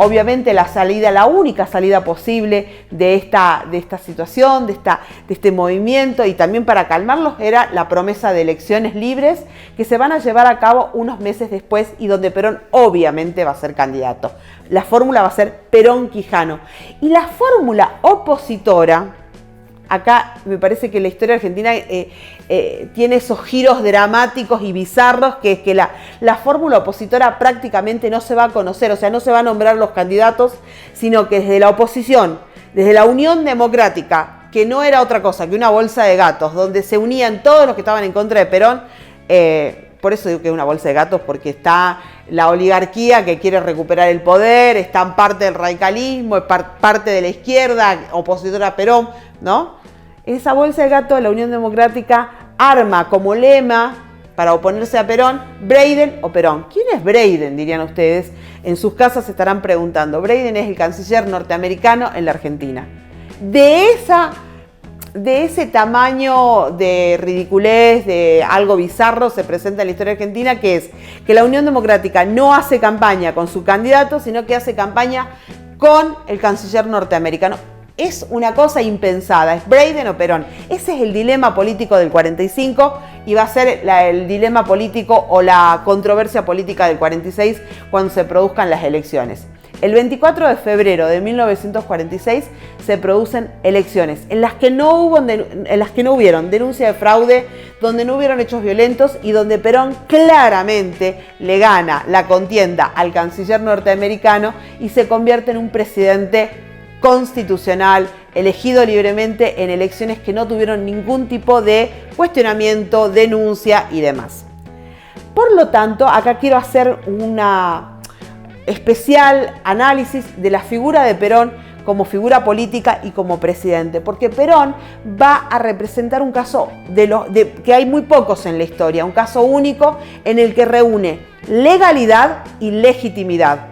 obviamente la única salida posible de esta situación, de este movimiento, y también para calmarlos, era la promesa de elecciones libres que se van a llevar a cabo unos meses después y donde Perón obviamente va a ser candidato. La fórmula va a ser Perón-Quijano. Y la fórmula opositora, acá me parece que la historia argentina tiene esos giros dramáticos y bizarros, que es que la fórmula opositora prácticamente no se va a conocer, o sea, no se va a nombrar los candidatos, sino que desde la oposición, desde la Unión Democrática, que no era otra cosa que una bolsa de gatos, donde se unían todos los que estaban en contra de Perón, por eso digo que es una bolsa de gatos, porque está la oligarquía que quiere recuperar el poder, están parte del radicalismo, es parte de la izquierda opositora a Perón, ¿no? Esa bolsa de gatos, la Unión Democrática arma como lema para oponerse a Perón, Breiden o Perón. ¿Quién es Breiden?, dirían ustedes. En sus casas se estarán preguntando. Breiden es el canciller norteamericano en la Argentina. De ese tamaño de ridiculez, de algo bizarro, se presenta en la historia argentina, que es que la Unión Democrática no hace campaña con su candidato, sino que hace campaña con el canciller norteamericano. Es una cosa impensada, es Breiden o Perón. Ese es el dilema político del 45 y va a ser el dilema político o la controversia política del 46 cuando se produzcan las elecciones. El 24 de febrero de 1946 se producen elecciones en las que no hubieron denuncia de fraude, donde no hubieron hechos violentos y donde Perón claramente le gana la contienda al canciller norteamericano y se convierte en un presidente constitucional, elegido libremente en elecciones que no tuvieron ningún tipo de cuestionamiento, denuncia y demás. Por lo tanto, acá quiero hacer una especial análisis de la figura de Perón como figura política y como presidente, porque Perón va a representar un caso que hay muy pocos en la historia, un caso único en el que reúne legalidad y legitimidad.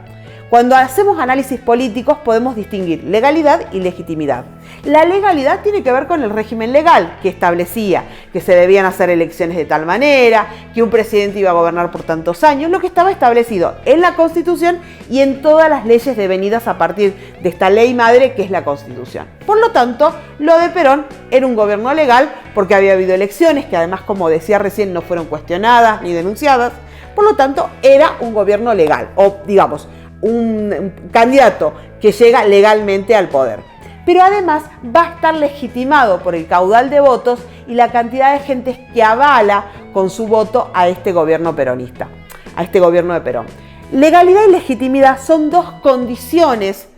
Cuando hacemos análisis políticos podemos distinguir legalidad y legitimidad. La legalidad tiene que ver con el régimen legal que establecía que se debían hacer elecciones de tal manera, que un presidente iba a gobernar por tantos años, lo que estaba establecido en la Constitución y en todas las leyes devenidas a partir de esta ley madre que es la Constitución. Por lo tanto, lo de Perón era un gobierno legal porque había habido elecciones que además, como decía recién, no fueron cuestionadas ni denunciadas. Por lo tanto, era un gobierno legal, o digamos, un candidato que llega legalmente al poder. Pero además va a estar legitimado por el caudal de votos y la cantidad de gente que avala con su voto a este gobierno peronista, a este gobierno de Perón. Legalidad y legitimidad son dos condiciones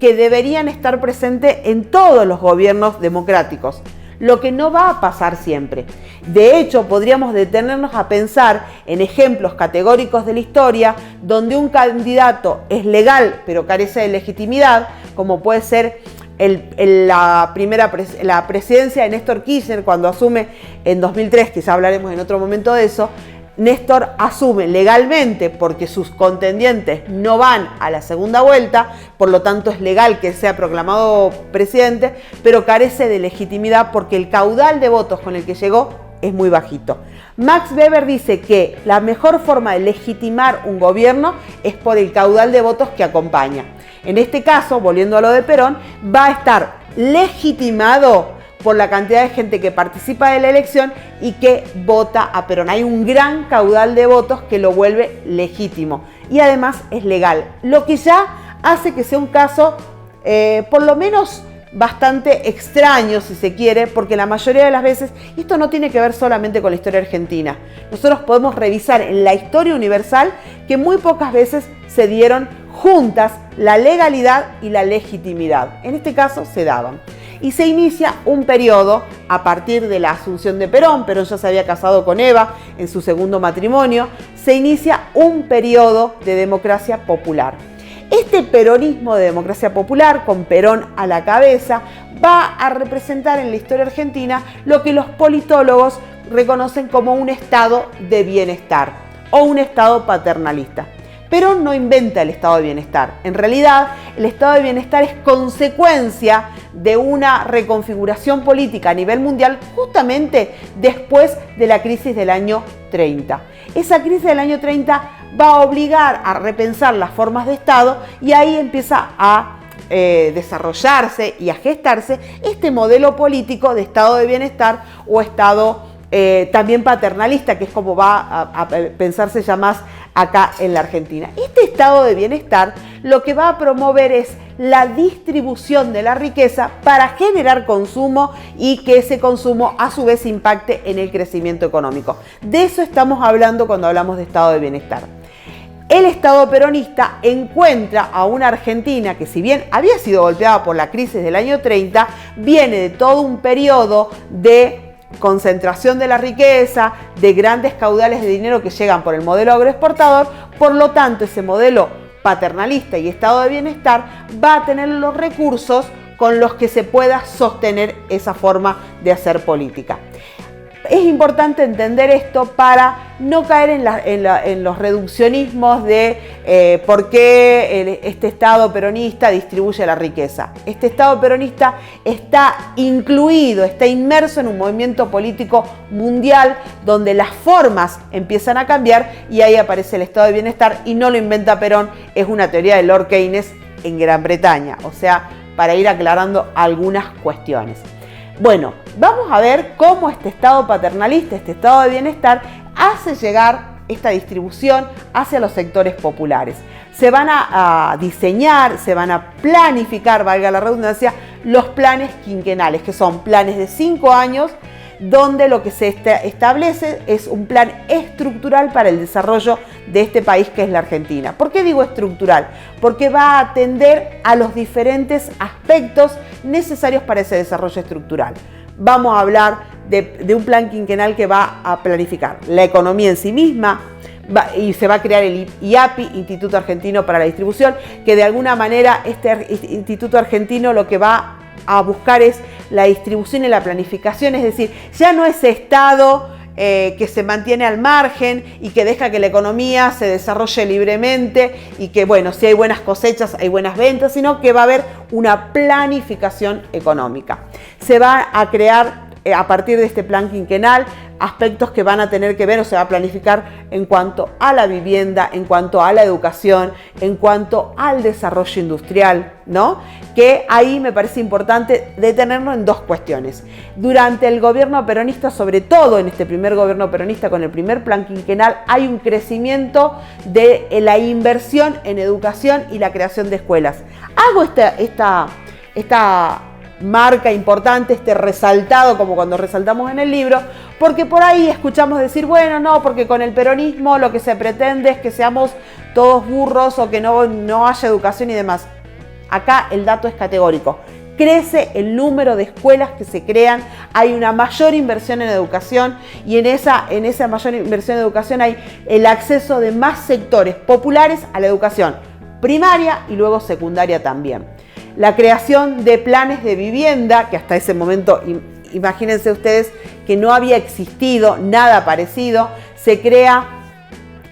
que deberían estar presentes en todos los gobiernos democráticos, lo que no va a pasar siempre. De hecho, podríamos detenernos a pensar en ejemplos categóricos de la historia donde un candidato es legal pero carece de legitimidad, como puede ser la presidencia de Néstor Kirchner cuando asume en 2003, quizá hablaremos en otro momento de eso. Néstor asume legalmente porque sus contendientes no van a la segunda vuelta, por lo tanto es legal que sea proclamado presidente, pero carece de legitimidad porque el caudal de votos con el que llegó es muy bajito. Max Weber dice que la mejor forma de legitimar un gobierno es por el caudal de votos que acompaña. En este caso, volviendo a lo de Perón, va a estar legitimado por la cantidad de gente que participa de la elección y que vota a Perón. Hay un gran caudal de votos que lo vuelve legítimo y además es legal, lo que ya hace que sea un caso por lo menos bastante extraño, si se quiere, porque la mayoría de las veces, y esto no tiene que ver solamente con la historia argentina, nosotros podemos revisar en la historia universal que muy pocas veces se dieron juntas la legalidad y la legitimidad. En este caso se daban. Y se inicia un periodo a partir de la asunción de Perón. Perón ya se había casado con Eva en su segundo matrimonio. Se inicia un periodo de democracia popular. Este peronismo de democracia popular, con Perón a la cabeza, va a representar en la historia argentina lo que los politólogos reconocen como un estado de bienestar o un estado paternalista. Perón no inventa el estado de bienestar. En realidad, el estado de bienestar es consecuencia de una reconfiguración política a nivel mundial justamente después de la crisis del año 30. Esa crisis del año 30 va a obligar a repensar las formas de Estado y ahí empieza a desarrollarse y a gestarse este modelo político de estado de bienestar o estado también paternalista, que es como va a pensarse ya más acá en la Argentina. Este estado de bienestar lo que va a promover es la distribución de la riqueza para generar consumo y que ese consumo a su vez impacte en el crecimiento económico. De eso estamos hablando cuando hablamos de estado de bienestar. El Estado peronista encuentra a una Argentina que, si bien había sido golpeada por la crisis del año 30, viene de todo un periodo de concentración de la riqueza, de grandes caudales de dinero que llegan por el modelo agroexportador. Por lo tanto, ese modelo paternalista y estado de bienestar va a tener los recursos con los que se pueda sostener esa forma de hacer política. Es importante entender esto para no caer en los reduccionismos de por qué este Estado peronista distribuye la riqueza. Este Estado peronista está incluido, está inmerso en un movimiento político mundial donde las formas empiezan a cambiar y ahí aparece el estado de bienestar y no lo inventa Perón, es una teoría de Lord Keynes en Gran Bretaña. O sea, para ir aclarando algunas cuestiones. Bueno, vamos a ver cómo este estado paternalista, este estado de bienestar, hace llegar esta distribución hacia los sectores populares. Se van a diseñar, se van a planificar, valga la redundancia, los planes quinquenales, que son planes de 5 años, donde lo que se establece es un plan estructural para el desarrollo de este país que es la Argentina. ¿Por qué digo estructural? Porque va a atender a los diferentes aspectos necesarios para ese desarrollo estructural. Vamos a hablar de un plan quinquenal que va a planificar la economía en sí misma, y se va a crear el IAPI, Instituto Argentino para la Distribución, que de alguna manera este Instituto Argentino lo que va a buscar es la distribución y la planificación, es decir, ya no ese Estado que se mantiene al margen y que deja que la economía se desarrolle libremente y que, bueno, si hay buenas cosechas, hay buenas ventas, sino que va a haber una planificación económica. Se va a crear a partir de este plan quinquenal aspectos que van a tener que ver o se va a planificar en cuanto a la vivienda, en cuanto a la educación, en cuanto al desarrollo industrial, ¿no? Que ahí me parece importante detenernos en dos cuestiones. Durante el gobierno peronista, sobre todo en este primer gobierno peronista con el primer plan quinquenal, hay un crecimiento de la inversión en educación y la creación de escuelas. Hago esta marca importante, este resaltado, como cuando resaltamos en el libro, porque por ahí escuchamos decir, bueno, no, porque con el peronismo lo que se pretende es que seamos todos burros o que no haya educación y demás. Acá el dato es categórico. Crece el número de escuelas que se crean, hay una mayor inversión en educación y en esa mayor inversión en educación hay el acceso de más sectores populares a la educación primaria y luego secundaria también. La creación de planes de vivienda, que hasta ese momento, imagínense ustedes que no había existido nada parecido, se crea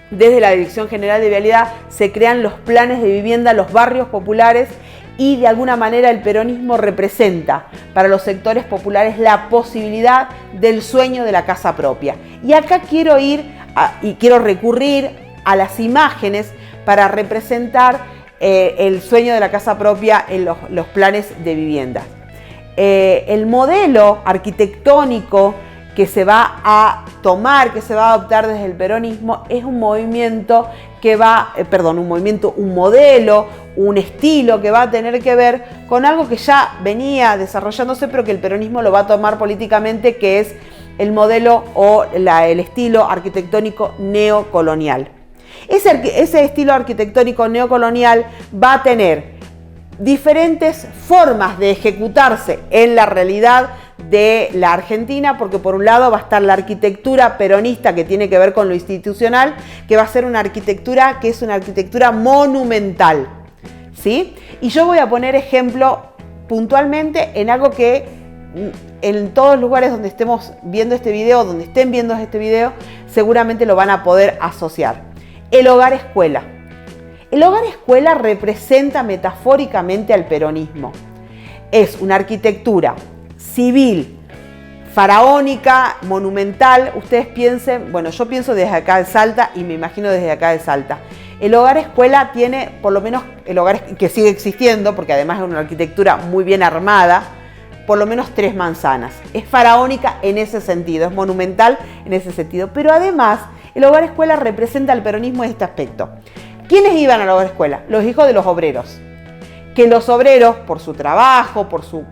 desde la Dirección General de Vialidad, se crean los planes de vivienda, los barrios populares y de alguna manera el peronismo representa para los sectores populares la posibilidad del sueño de la casa propia. Y acá quiero quiero recurrir a las imágenes para representar el sueño de la casa propia en los planes de vivienda. El modelo arquitectónico que se va a tomar, que se va a adoptar desde el peronismo, es un movimiento que un modelo, un estilo que va a tener que ver con algo que ya venía desarrollándose, pero que el peronismo lo va a tomar políticamente, que es el modelo o el estilo arquitectónico neocolonial. Ese estilo arquitectónico neocolonial va a tener diferentes formas de ejecutarse en la realidad de la Argentina, porque por un lado va a estar la arquitectura peronista que tiene que ver con lo institucional, que va a ser una arquitectura que es una arquitectura monumental, ¿sí? Y yo voy a poner ejemplo puntualmente en algo que en todos los lugares donde estemos viendo este video, donde estén viendo este video, seguramente lo van a poder asociar. El hogar escuela. El hogar escuela representa metafóricamente al peronismo. Es una arquitectura civil, faraónica, monumental. Ustedes piensen, bueno, yo pienso desde acá de Salta y me imagino desde acá de Salta. El hogar escuela tiene, por lo menos el hogar que sigue existiendo, porque además es una arquitectura muy bien armada, por lo menos 3 manzanas. Es faraónica en ese sentido, es monumental en ese sentido. Pero además, el hogar escuela representa el peronismo en este aspecto. ¿Quiénes iban al hogar escuela? Los hijos de los obreros. Que los obreros, por su trabajo, por su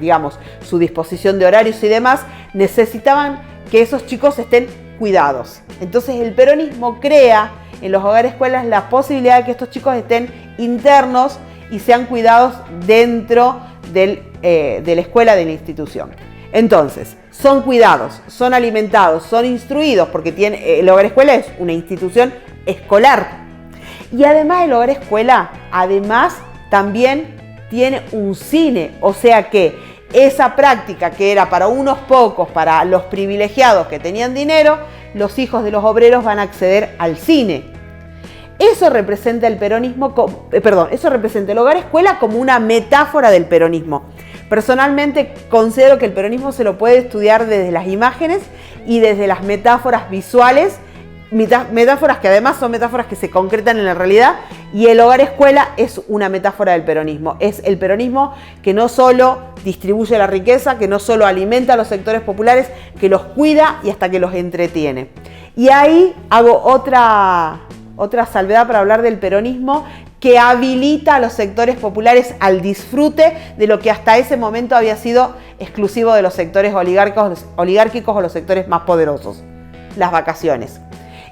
digamos, su disposición de horarios y demás, necesitaban que esos chicos estén cuidados. Entonces el peronismo crea en los hogares escuelas la posibilidad de que estos chicos estén internos y sean cuidados dentro de la escuela, de la institución. Entonces, son cuidados, son alimentados, son instruidos, porque el hogar escuela es una institución escolar. Y además el hogar escuela, también tiene un cine, o sea que esa práctica que era para unos pocos, para los privilegiados que tenían dinero, los hijos de los obreros van a acceder al cine. Eso representa el peronismo, eso representa el hogar escuela como una metáfora del peronismo. Personalmente considero que el peronismo se lo puede estudiar desde las imágenes y desde las metáforas visuales, metáforas que además son metáforas que se concretan en la realidad, y el hogar escuela es una metáfora del peronismo. Es el peronismo que no solo distribuye la riqueza, que no solo alimenta a los sectores populares, que los cuida y hasta que los entretiene. Y ahí hago otra salvedad para hablar del peronismo, que habilita a los sectores populares al disfrute de lo que hasta ese momento había sido exclusivo de los sectores oligárquicos o los sectores más poderosos: las vacaciones.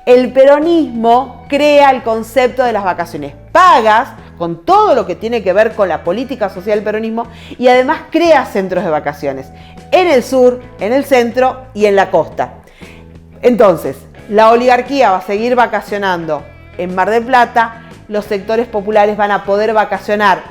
El peronismo crea el concepto de las vacaciones pagas, con todo lo que tiene que ver con la política social del peronismo, y además crea centros de vacaciones en el sur, en el centro y en la costa. Entonces, la oligarquía va a seguir vacacionando en Mar del Plata, los sectores populares van a poder vacacionar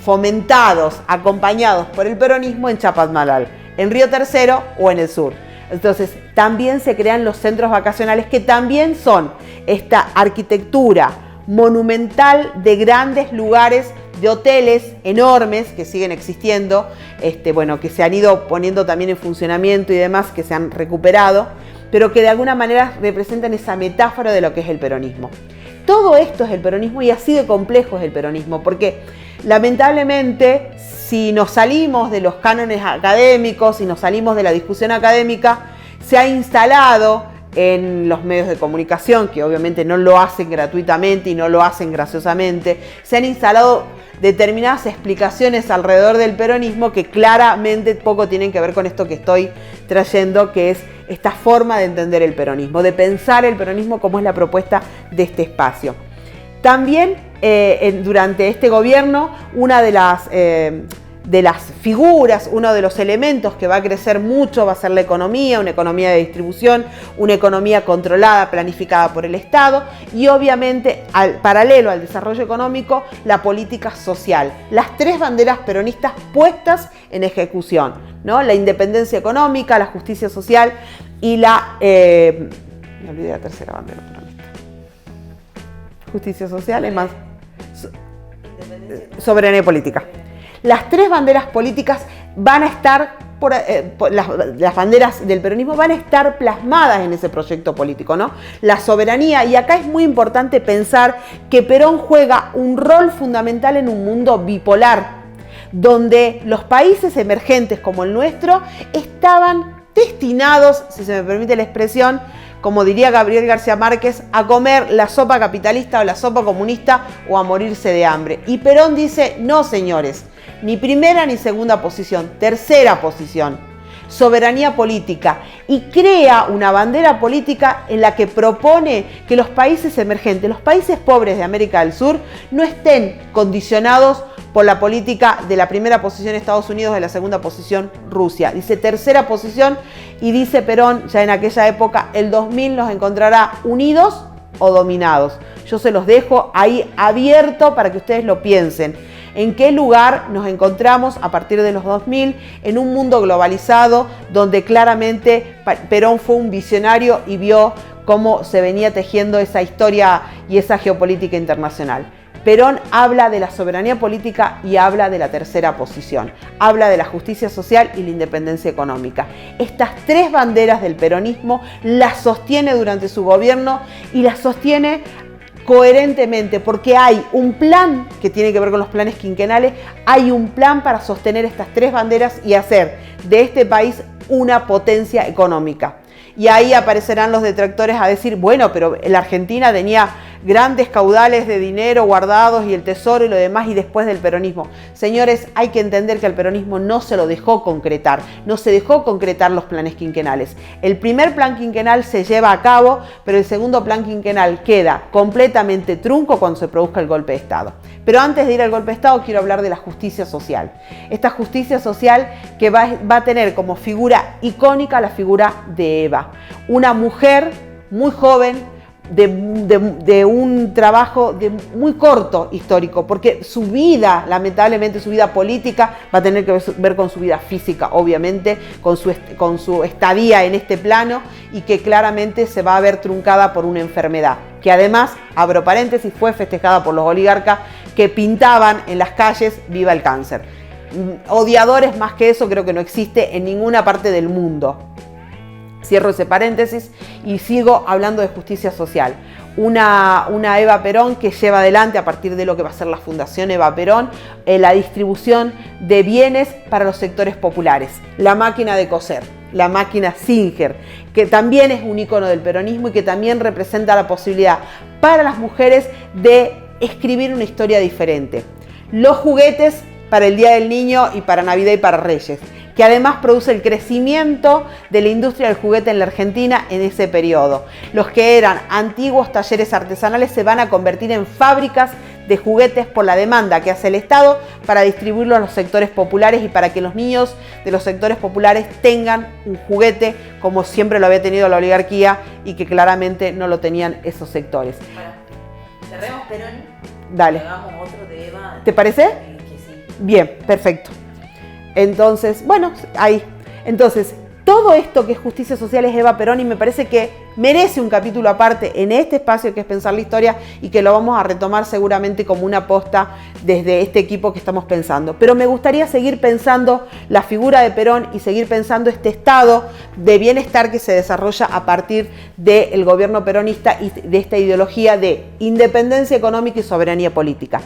fomentados, acompañados por el peronismo, en Chapadmalal, en Río Tercero o en el sur. Entonces, también se crean los centros vacacionales, que también son esta arquitectura monumental de grandes lugares, de hoteles enormes que siguen existiendo, que se han ido poniendo también en funcionamiento y demás, que se han recuperado, pero que de alguna manera representan esa metáfora de lo que es el peronismo. Todo esto es el peronismo, y así de complejo es el peronismo, porque lamentablemente, si nos salimos de los cánones académicos, si nos salimos de la discusión académica, se ha instalado en los medios de comunicación, que obviamente no lo hacen gratuitamente y no lo hacen graciosamente, se han instalado determinadas explicaciones alrededor del peronismo que claramente poco tienen que ver con esto que estoy trayendo, que es esta forma de entender el peronismo, de pensar el peronismo como es la propuesta de este espacio. También durante este gobierno, una de las figuras, uno de los elementos que va a crecer mucho va a ser la economía, una economía de distribución, una economía controlada, planificada por el Estado, y obviamente paralelo al desarrollo económico, la política social. Las 3 banderas peronistas puestas en ejecución, ¿no? La independencia económica, la justicia social y me olvidé la tercera bandera peronista. Justicia social es más soberanía política. Las 3 banderas políticas van a estar, las banderas del peronismo van a estar plasmadas en ese proyecto político, ¿no? La soberanía, y acá es muy importante pensar que Perón juega un rol fundamental en un mundo bipolar, donde los países emergentes como el nuestro estaban destinados, si se me permite la expresión, como diría Gabriel García Márquez, a comer la sopa capitalista o la sopa comunista, o a morirse de hambre. Y Perón dice: no, señores, ni primera ni segunda posición, tercera posición, soberanía política, y crea una bandera política en la que propone que los países emergentes, los países pobres de América del Sur, no estén condicionados por la política de la primera posición Estados Unidos, de la segunda posición Rusia. Dice tercera posición, y dice Perón, ya en aquella época: el 2000 nos encontrará unidos o dominados. Yo se los dejo ahí abierto para que ustedes lo piensen. ¿En qué lugar nos encontramos a partir de los 2000 en un mundo globalizado donde claramente Perón fue un visionario y vio cómo se venía tejiendo esa historia y esa geopolítica internacional? Perón habla de la soberanía política y habla de la tercera posición. Habla de la justicia social y la independencia económica. Estas tres banderas del peronismo las sostiene durante su gobierno y las sostiene coherentemente, porque hay un plan que tiene que ver con los planes quinquenales, hay un plan para sostener estas tres banderas y hacer de este país una potencia económica. Y ahí aparecerán los detractores a decir, bueno, pero la Argentina tenía grandes caudales de dinero guardados y el tesoro y lo demás y después del peronismo. Señores, hay que entender que el peronismo no se lo dejó concretar, no se dejó concretar los planes quinquenales. El primer plan quinquenal se lleva a cabo, pero el segundo plan quinquenal queda completamente trunco cuando se produzca el golpe de Estado. Pero antes de ir al golpe de Estado quiero hablar de la justicia social. Esta justicia social que va a tener como figura icónica la figura de Eva, una mujer muy joven, de un trabajo muy corto histórico, porque su vida, lamentablemente su vida política, va a tener que ver con su vida física, obviamente, con su estadía en este plano, y que claramente se va a ver truncada por una enfermedad, que además, abro paréntesis, fue festejada por los oligarcas que pintaban en las calles "Viva el cáncer". Odiadores más que eso creo que no existe en ninguna parte del mundo. Cierro ese paréntesis y sigo hablando de justicia social. Una Eva Perón que lleva adelante, a partir de lo que va a ser la Fundación Eva Perón, la distribución de bienes para los sectores populares. La máquina de coser, la máquina Singer, que también es un icono del peronismo y que también representa la posibilidad para las mujeres de escribir una historia diferente. Los juguetes para el Día del Niño y para Navidad y para Reyes, que además produce el crecimiento de la industria del juguete en la Argentina en ese periodo. Los que eran antiguos talleres artesanales se van a convertir en fábricas de juguetes por la demanda que hace el Estado para distribuirlo a los sectores populares y para que los niños de los sectores populares tengan un juguete como siempre lo había tenido la oligarquía y que claramente no lo tenían esos sectores. Bueno, cerremos Perón. Dale. Hagamos otro de Eva. ¿Te parece? Que sí. Bien, perfecto. Entonces, bueno, ahí. Entonces, todo esto que es justicia social es Eva Perón y me parece que merece un capítulo aparte en este espacio que es Pensar la Historia y que lo vamos a retomar seguramente como una posta desde este equipo que estamos pensando. Pero me gustaría seguir pensando la figura de Perón y seguir pensando este estado de bienestar que se desarrolla a partir del gobierno peronista y de esta ideología de independencia económica y soberanía política.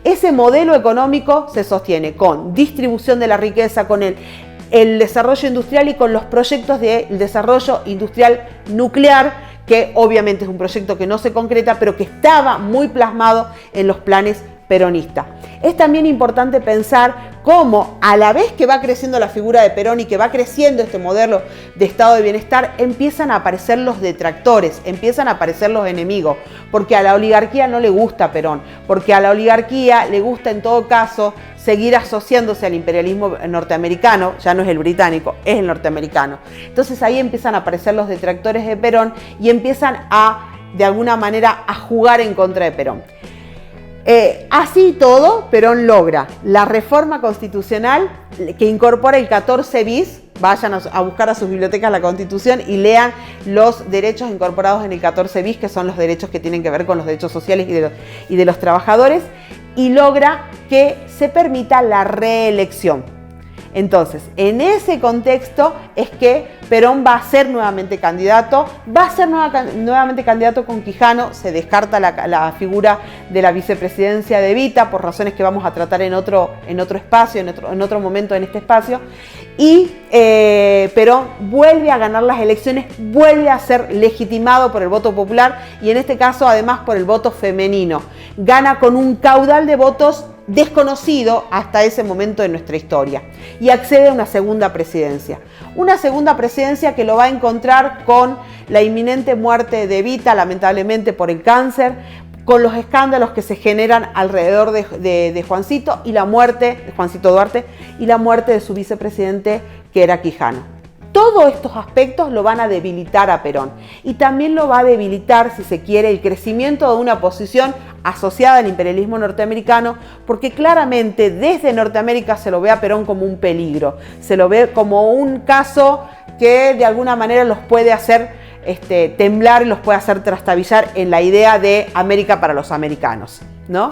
Ese modelo económico se sostiene con distribución de la riqueza, con el desarrollo industrial y con los proyectos del desarrollo industrial nuclear, que obviamente es un proyecto que no se concreta, pero que estaba muy plasmado en los planes peronistas. Es también importante pensar cómo, a la vez que va creciendo la figura de Perón y que va creciendo este modelo de estado de bienestar, empiezan a aparecer los detractores, empiezan a aparecer los enemigos, porque a la oligarquía no le gusta Perón, porque a la oligarquía le gusta en todo caso seguir asociándose al imperialismo norteamericano, ya no es el británico, es el norteamericano. Entonces ahí empiezan a aparecer los detractores de Perón y empiezan de alguna manera, a jugar en contra de Perón. Así todo, Perón logra la reforma constitucional que incorpora el 14 bis. Vayan a buscar a sus bibliotecas la Constitución y lean los derechos incorporados en el 14 bis, que son los derechos que tienen que ver con los derechos sociales y de los trabajadores, y logra que se permita la reelección. Entonces, en ese contexto es que Perón va a ser nuevamente candidato, nuevamente candidato con Quijano, se descarta la figura de la vicepresidencia de Evita por razones que vamos a tratar en otro espacio, en otro momento en este espacio, y Perón vuelve a ganar las elecciones, vuelve a ser legitimado por el voto popular y en este caso además por el voto femenino. Gana con un caudal de votos desconocido hasta ese momento de nuestra historia y accede a una segunda presidencia. Una segunda presidencia que lo va a encontrar con la inminente muerte de Evita, lamentablemente por el cáncer, con los escándalos que se generan alrededor de Juancito y la muerte de Juancito Duarte y la muerte de su vicepresidente que era Quijano. Todos estos aspectos lo van a debilitar a Perón y también lo va a debilitar, si se quiere, el crecimiento de una posición asociada al imperialismo norteamericano, porque claramente desde Norteamérica se lo ve a Perón como un peligro, se lo ve como un caso que de alguna manera los puede hacer temblar y los puede hacer trastabillar en la idea de América para los americanos. ¿no?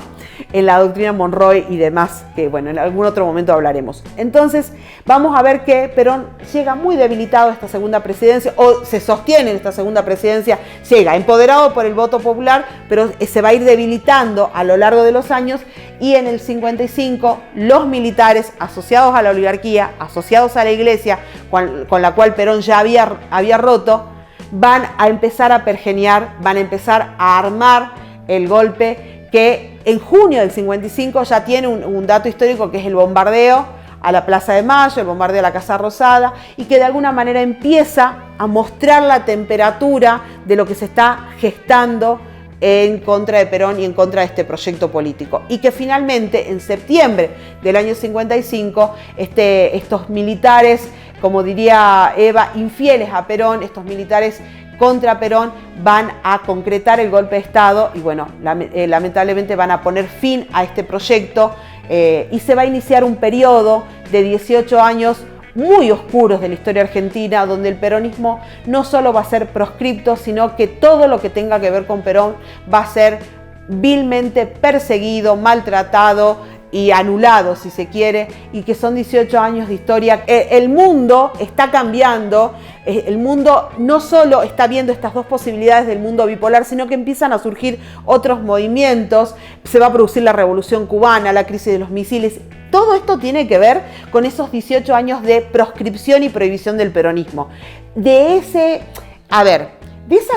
En la doctrina Monroe y demás, que bueno, en algún otro momento hablaremos. Entonces, vamos a ver que Perón llega muy debilitado a esta segunda presidencia, o se sostiene en esta segunda presidencia, llega empoderado por el voto popular, pero se va a ir debilitando a lo largo de los años, y en el 55 los militares asociados a la oligarquía, asociados a la iglesia, con la cual Perón ya había roto, van a empezar a pergeniar, van a empezar a armar el golpe que en junio del 55 ya tiene un dato histórico, que es el bombardeo a la Plaza de Mayo, el bombardeo a la Casa Rosada, y que de alguna manera empieza a mostrar la temperatura de lo que se está gestando en contra de Perón y en contra de este proyecto político. Y que finalmente, en septiembre del año 55, estos militares, como diría Eva, infieles a Perón, estos militares contra Perón, van a concretar el golpe de Estado y bueno, lamentablemente van a poner fin a este proyecto y se va a iniciar un periodo de 18 años muy oscuros de la historia argentina, donde el peronismo no solo va a ser proscripto, sino que todo lo que tenga que ver con Perón va a ser vilmente perseguido, maltratado y anulado, si se quiere, y que son 18 años de historia. El mundo está cambiando, el mundo no solo está viendo estas dos posibilidades del mundo bipolar, sino que empiezan a surgir otros movimientos, se va a producir la Revolución Cubana, la crisis de los misiles. Todo esto tiene que ver con esos 18 años de proscripción y prohibición del peronismo. De esa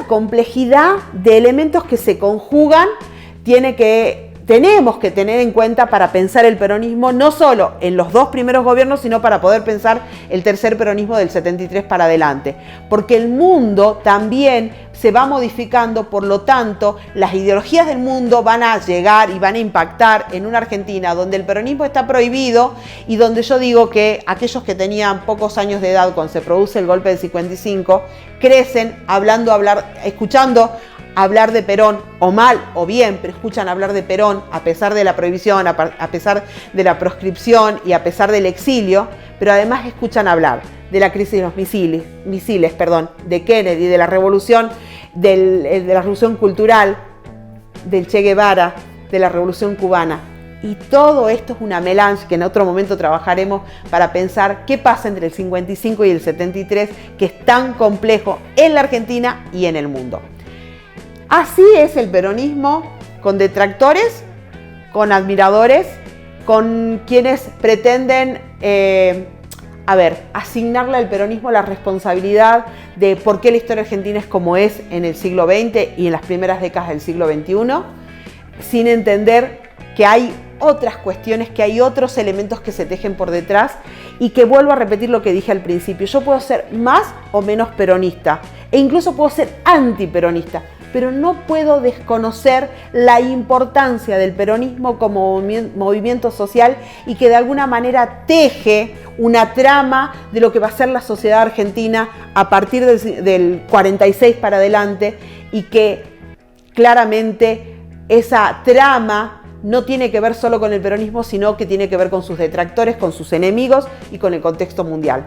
complejidad de elementos que se conjugan, tenemos que tener en cuenta para pensar el peronismo, no solo en los dos primeros gobiernos, sino para poder pensar el tercer peronismo del 73 para adelante. Porque el mundo también se va modificando, por lo tanto, las ideologías del mundo van a llegar y van a impactar en una Argentina donde el peronismo está prohibido y donde yo digo que aquellos que tenían pocos años de edad cuando se produce el golpe del 55, crecen escuchando hablar de Perón, o mal o bien, pero escuchan hablar de Perón a pesar de la prohibición, a pesar de la proscripción y a pesar del exilio, pero además escuchan hablar de la crisis de los misiles, de Kennedy, de la revolución, de la revolución cultural, del Che Guevara, de la revolución cubana. Y todo esto es una melange que en otro momento trabajaremos para pensar qué pasa entre el 55 y el 73, que es tan complejo en la Argentina y en el mundo. Así es el peronismo, con detractores, con admiradores, con quienes pretenden asignarle al peronismo la responsabilidad de por qué la historia argentina es como es en el siglo XX y en las primeras décadas del siglo XXI, sin entender que hay otras cuestiones, que hay otros elementos que se tejen por detrás y que vuelvo a repetir lo que dije al principio. Yo puedo ser más o menos peronista e incluso puedo ser antiperonista, pero no puedo desconocer la importancia del peronismo como movimiento social y que de alguna manera teje una trama de lo que va a ser la sociedad argentina a partir del 46 para adelante, y que claramente esa trama no tiene que ver solo con el peronismo, sino que tiene que ver con sus detractores, con sus enemigos y con el contexto mundial.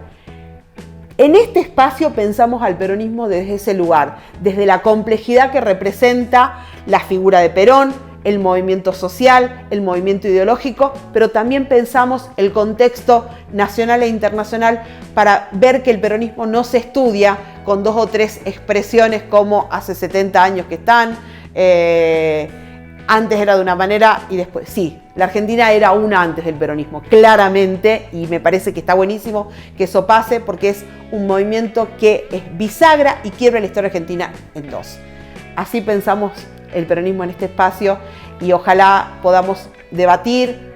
En este espacio pensamos al peronismo desde ese lugar, desde la complejidad que representa la figura de Perón, el movimiento social, el movimiento ideológico, pero también pensamos el contexto nacional e internacional para ver que el peronismo no se estudia con dos o tres expresiones como hace 70 años que están, antes era de una manera y después, sí, la Argentina era una antes del peronismo, claramente, y me parece que está buenísimo que eso pase porque es un movimiento que es bisagra y quiebra la historia argentina en dos. Así pensamos el peronismo en este espacio y ojalá podamos debatir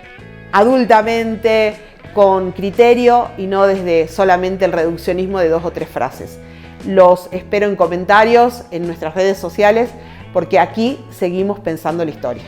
adultamente, con criterio y no desde solamente el reduccionismo de dos o tres frases. Los espero en comentarios en nuestras redes sociales, porque aquí seguimos pensando la historia.